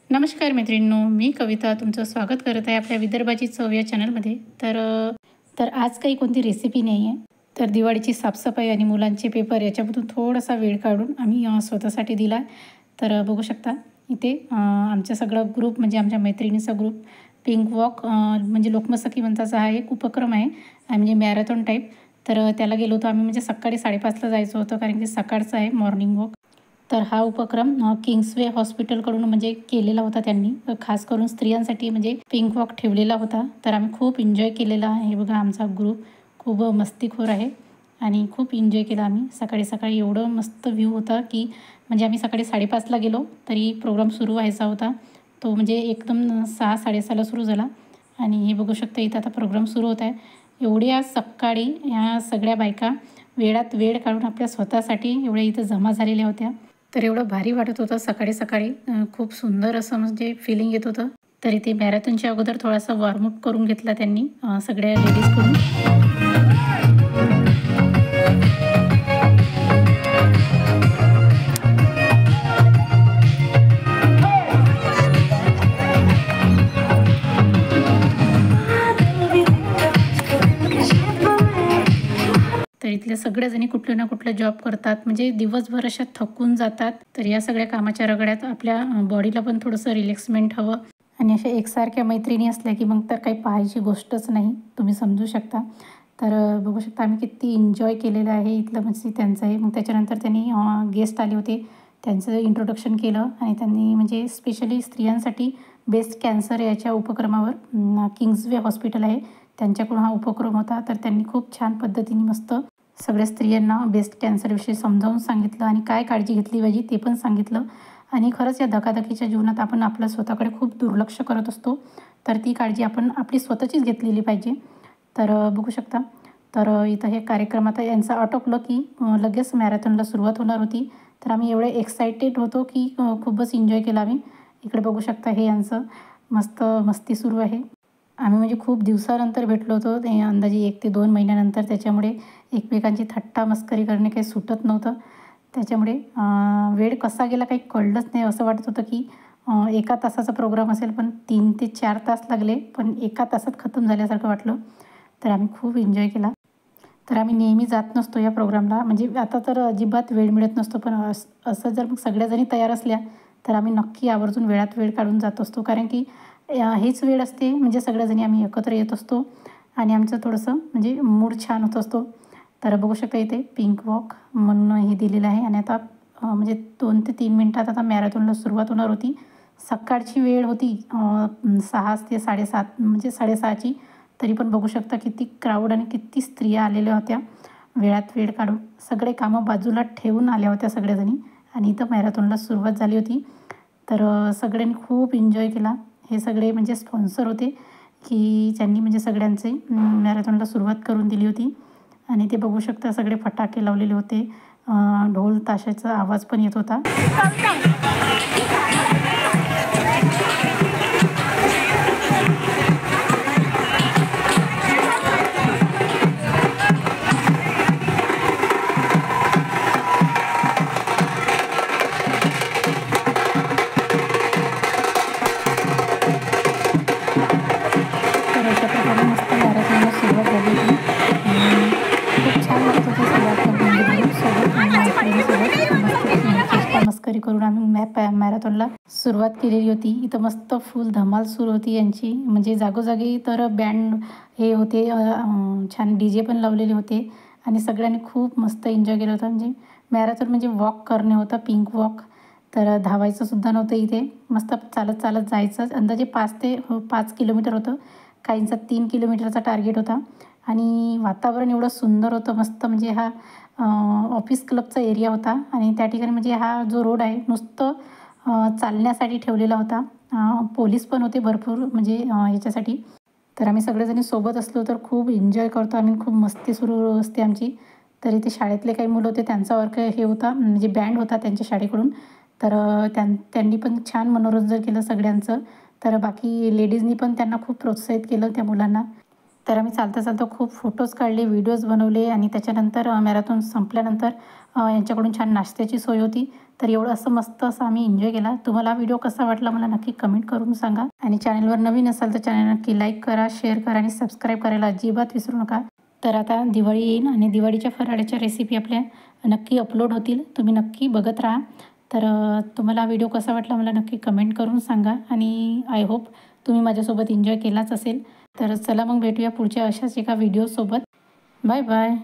नमस्कार मैत्रिणींनो, मी कविता तुमचं स्वागत करत आहे आपल्या विदर्भाची चव या चॅनलमध्ये. तर आज काही कोणती रेसिपी नाही आहे. तर दिवाळीची साफसफाई आणि मुलांचे पेपर याच्यामधून थोडासा वेळ काढून आम्ही स्वतःसाठी दिला. तर बघू शकता इथे आमचा सगळा ग्रुप म्हणजे आमच्या मैत्रिणीचा ग्रुप पिंक वॉक म्हणजे लोकमत सखी मंचाचा हा एक उपक्रम आहे म्हणजे मॅरेथॉन टाईप. तर त्याला गेलो होतो आम्ही म्हणजे सकाळी 5:30ला जायचं होतं कारण की सकाळचं आहे मॉर्निंग वॉक. तर हा उपक्रम किंग्सवे हॉस्पिटलकडून म्हणजे केलेला होता त्यांनी, खास करून स्त्रियांसाठी म्हणजे पिंक वॉक ठेवलेला होता. तर आम्ही खूप एन्जॉय केलेला आहे. हे बघा आमचा ग्रुप खूप मस्तीखोर आहे आणि खूप एन्जॉय केला आम्ही. सकाळी सकाळी एवढं मस्त व्ह्यू होता की म्हणजे आम्ही सकाळी 5:30ला गेलो तरी प्रोग्राम सुरू व्हायचा होता. तो म्हणजे एकदम 6-6:30ला सुरू झाला आणि हे बघू शकता इथं आता प्रोग्राम सुरू होत आहे. एवढ्या सकाळी ह्या सगळ्या बायका वेळात वेळ काढून आपल्या स्वतःसाठी एवढ्या इथं जमा झालेल्या होत्या. तर एवढं भारी वाटत होतं सकाळी सकाळी. खूप सुंदर असं म्हणजे फिलिंग येत होतं. तरी ते मॅरेथॉनच्या अगोदर थोडासा वॉर्मअप करून घेतला त्यांनी सगळ्या लेडीजकडून. तर इथल्या सगळ्याजणी कुठलं ना कुठलं जॉब करतात म्हणजे दिवसभर अशा थकून जातात. तर या सगळ्या कामाच्या रगड्यात आपल्या बॉडीला पण थोडंसं रिलॅक्समेंट हवं आणि अशा एकसारख्या मैत्रिणी असल्या की मग तर काही पाहायची गोष्टच नाही, तुम्ही समजू शकता. तर बघू शकता आम्ही किती एन्जॉय केलेलं आहे इथलं म्हणजे त्यांचं आहे. मग त्याच्यानंतर त्यांनी गेस्ट आले होते, त्यांचं इंट्रोडक्शन केलं आणि त्यांनी म्हणजे स्पेशली स्त्रियांसाठी बेस्ट कॅन्सर याच्या उपक्रमावर किंग्सवे हॉस्पिटल आहे त्यांच्याकडून हा उपक्रम होता. तर त्यांनी खूप छान पद्धतीने मस्त सगळ्या स्त्रियांना बेस्ट कॅन्सरविषयी समजावून सांगितलं आणि काय काळजी घेतली पाहिजे ते पण सांगितलं. आणि खरंच या धकाधकीच्या जीवनात आपण आपल्या स्वतःकडे खूप दुर्लक्ष करत असतो. तर ती काळजी आपण आपली स्वतःचीच घेतलेली पाहिजे. तर बघू शकता. तर इथं हे कार्यक्रम आता यांचं आटोपलं की लगेच मॅरेथॉनला सुरुवात होणार होती. तर आम्ही एवढे एक्सायटेड होतो की खूपच एन्जॉय केला आम्ही. इकडे बघू शकता हे यांचं मस्त मस्ती सुरू आहे. आम्ही म्हणजे खूप दिवसानंतर भेटलो होतो, ते अंदाजे 1 ते 2 महिन्यानंतर. त्याच्यामुळे एकमेकांची थट्टा मस्करी करणे काही सुटत नव्हतं. त्याच्यामुळे वेळ कसा गेला काही कळलंच नाही. असं वाटत होतं की 1 तासाचा प्रोग्राम असेल पण 3 ते 4 तास लागले पण 1 तासात खतम झाल्यासारखं वाटलं. तर आम्ही खूप एन्जॉय केला. तर आम्ही नेहमी जात नसतो या प्रोग्रामला म्हणजे आता तर अजिबात वेळ मिळत नसतो, पण असं जर मग सगळ्याजणी तयार असल्या तर आम्ही नक्की आवर्जून वेळात वेळ काढून जात असतो. कारण की हीच वेळ असते म्हणजे सगळ्याजणी आम्ही एकत्र येत असतो आणि आमचं थोडंसं म्हणजे मूड छान होत असतो. तर बघू शकता इथे पिंक वॉक म्हणून हे दिलेलं आहे आणि आता म्हणजे 2 ते 3 मिनटात आता मॅरेथॉनला सुरुवात होणार होती. सकाळची वेळ होती 6 ते 7:30 म्हणजे 6:30ची. तरी पण बघू शकता किती क्राऊड आणि किती स्त्रिया आलेल्या होत्या वेळात वेळ काढून. सगळे कामं बाजूला ठेवून आल्या होत्या सगळ्याजणी आणि इथं मॅरेथॉनला सुरुवात झाली होती. तर सगळ्यांनी खूप एन्जॉय केला. हे सगळे म्हणजे स्पॉन्सर होते की ज्यांनी म्हणजे सगळ्यांचे मॅरेथॉनला सुरुवात करून दिली होती. आणि ते बघू शकता सगळे फटाके लावलेले होते, ढोल ताशाचा आवाज पण येत होता. तर अशा प्रकारे मस्त मॅरेथॉनला सुरुवात झाली होती आणि खूप छान वाटत होतं सगळं आपल्या ग्रुपसोबत आणि मैत्रिणीसोबत मस्त चेष्टा मस्करी करून आम्ही मॅरेथॉनला सुरुवात केलेली होती. इथं मस्त फुल धमाल सुरू होती यांची म्हणजे जागोजागी. तर बँड हे होते, छान DJ पण लावलेले होते आणि सगळ्यांनी खूप मस्त एन्जॉय केलं होतं. म्हणजे मॅरेथॉन म्हणजे वॉक करणे होता, पिंक वॉक. तर धावायचं सुद्धा नव्हतं इथे, मस्त चालत चालत जायचं. अंदाजे 5 किलोमीटर होतं, काहींचा 3 किलोमीटरचा टार्गेट होता. आणि वातावरण एवढं सुंदर होतं मस्त म्हणजे हा ऑफिस क्लबचा एरिया होता आणि त्या ठिकाणी म्हणजे हा जो रोड आहे नुसतं चालण्यासाठी ठेवलेला होता. पोलीस पण होते भरपूर म्हणजे ह्याच्यासाठी. तर आम्ही सगळेजणी सोबत असलो तर खूप एन्जॉय करतो आम्ही, खूप मस्ती सुरू असते आमची. तरी ते शाळेतले काही मुलं होते त्यांचा वर्क हे होता म्हणजे बँड होता त्यांच्या शाळेकडून. तर त्यांनी पण छान मनोरंजन केलं सगळ्यांचं. तर बाकी लेडीजनी पण त्यांना खूप प्रोत्साहित केलं त्या मुलांना. तर आम्ही चालता चालता खूप फोटोज काढले, व्हिडिओज बनवले आणि त्याच्यानंतर मॅरेथॉन संपल्यानंतर यांच्याकडून छान नाश्त्याची सोय होती. तर एवढं असं मस्त असं आम्ही एन्जॉय केला. तुम्हाला व्हिडिओ कसा वाटला मला नक्की कमेंट करून सांगा. आणि चॅनलवर नवीन असाल तर चॅनल नक्की लाईक करा, शेअर करा आणि सबस्क्राईब करायला अजिबात विसरू नका. तर आता दिवाळी येईल आणि दिवाळीच्या फराळाच्या रेसिपी आपल्या नक्की अपलोड होतील. तुम्ही नक्की बघत राहा. तर तुम्हाला व्हिडिओ कसा वाटला मला नक्की कमेंट करून सांगा. आणि आय होप तुम्ही माझ्यासोबत एन्जॉय केलाच असेल. तर चला मग भेटूया पुढच्या अशाच एका व्हिडिओसोबत. Bye bye.